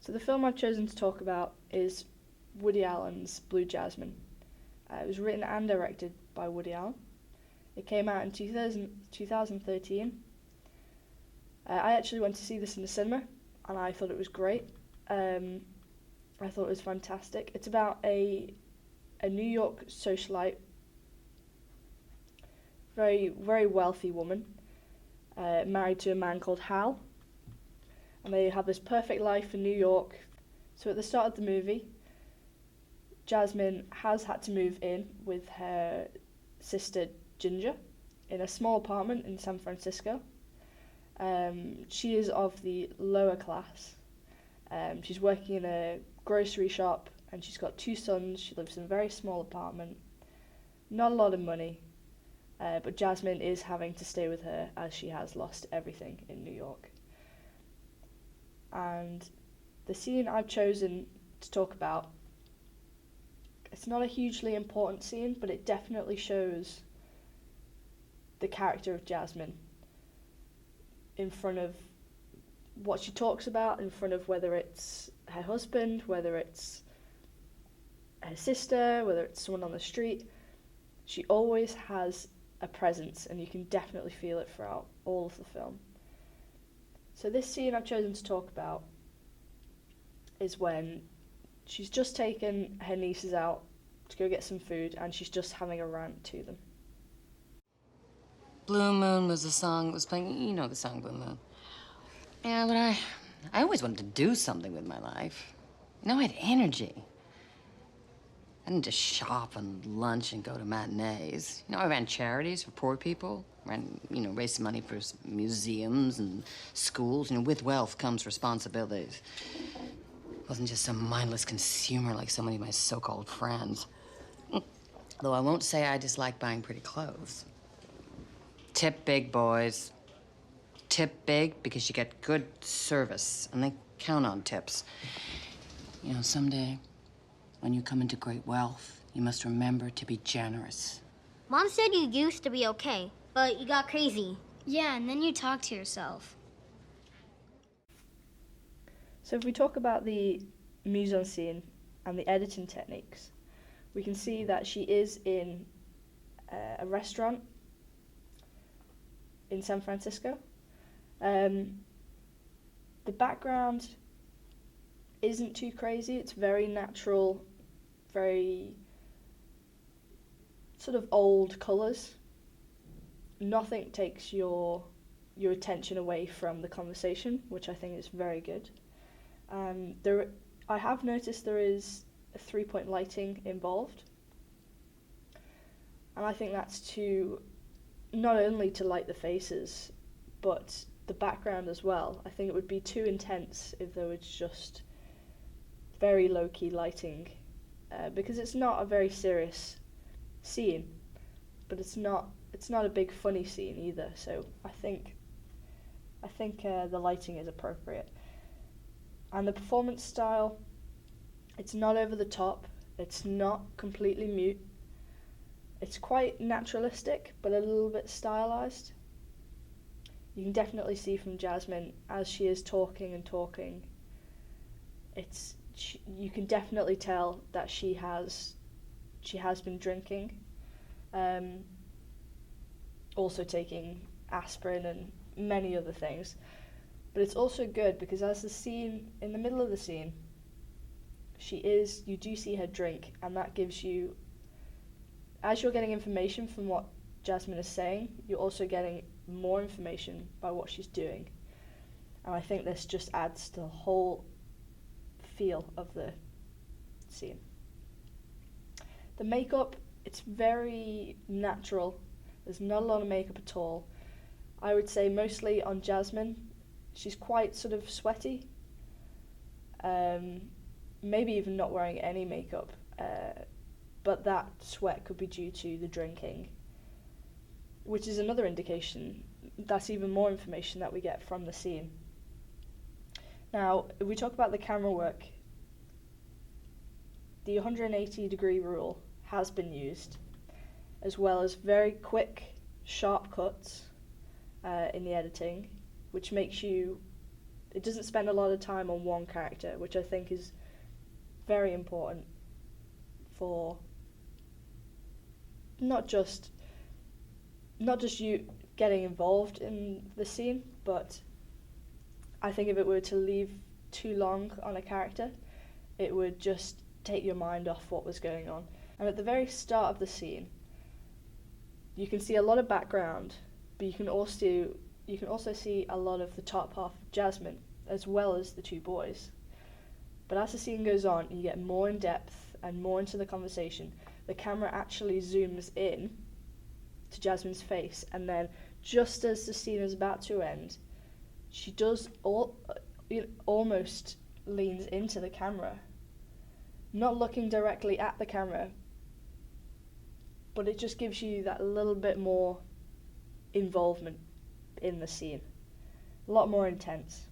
So the film I've chosen to talk about is Woody Allen's Blue Jasmine. It was written and directed by Woody Allen. It came out in 2013. I actually went to see this in the cinema, and I thought it was great. I thought it was fantastic. It's about a New York socialite, very wealthy woman, married to a man called Hal, and they have this perfect life in New York. So at the start of the movie, Jasmine has had to move in with her sister Ginger in a small apartment in San Francisco. She is of the lower class. She's working in a grocery shop, and she's got 2 sons. She lives in a very small apartment. Not a lot of money, but Jasmine is having to stay with her as she has lost everything in New York. And the scene I've chosen to talk about, it's not a hugely important scene, but it definitely shows the character of Jasmine in front of what she talks about, in front of whether it's her husband, whether it's her sister, whether it's someone on the street. She always has a presence, and you can definitely feel it throughout all of the film. So this scene I've chosen to talk about is when she's just taken her nieces out to go get some food, and she's just having a rant to them. Blue Moon was the song that was playing. You know the song Blue Moon. Yeah, but I always wanted to do something with my life. You know, I had energy. I didn't just shop and lunch and go to matinees. You know, I ran charities for poor people. Raised money for museums and schools. You know, with wealth comes responsibilities. I wasn't just some mindless consumer like so many of my so-called friends. Though I won't say I dislike buying pretty clothes. Tip big, boys. Tip big because you get good service, and they count on tips. You know, someday, when you come into great wealth, you must remember to be generous. Mom said you used to be okay, but you got crazy. Yeah, and then you talk to yourself. So if we talk about the mise en scene and the editing techniques, we can see that she is in a restaurant in San Francisco. The background isn't too crazy. It's very natural, very sort of old colours. Nothing takes your attention away from the conversation, which I think is very good. I have noticed there is a 3-point lighting involved, and I think that's to not only to light the faces, but the background as well. I think it would be too intense if there was just very low-key lighting, because it's not a very serious scene, but it's not a big funny scene either. So I think the lighting is appropriate, and the performance style. It's not over the top. It's not completely mute. It's quite naturalistic, but a little bit stylized. You can definitely see from Jasmine as she is talking and talking. You can definitely tell that she has been drinking, also taking aspirin and many other things. But it's also good because in the middle of the scene, you do see her drink, and that gives you, as you're getting information from what Jasmine is saying, you're also getting more information by what she's doing. And I think this just adds to the whole feel of the scene. The makeup, it's very natural. There's not a lot of makeup at all. I would say mostly on Jasmine. She's quite sort of sweaty. Maybe even not wearing any makeup. But that sweat could be due to the drinking, which is another indication. That's even more information that we get from the scene. Now, if we talk about the camera work, the 180-degree rule has been used, as well as very quick, sharp cuts in the editing, which makes you It doesn't spend a lot of time on one character, which I think is very important for not just you getting involved in the scene, but I think if it were to leave too long on a character, it would just take your mind off what was going on. And at the very start of the scene, you can see a lot of background, but you can also see a lot of the top half of Jasmine, as well as the two boys. But as the scene goes on, you get more in depth and more into the conversation. The camera actually zooms in to Jasmine's face, and then just as the scene is about to end, she does almost leans into the camera, not looking directly at the camera, but it just gives you that little bit more involvement in the scene, a lot more intense.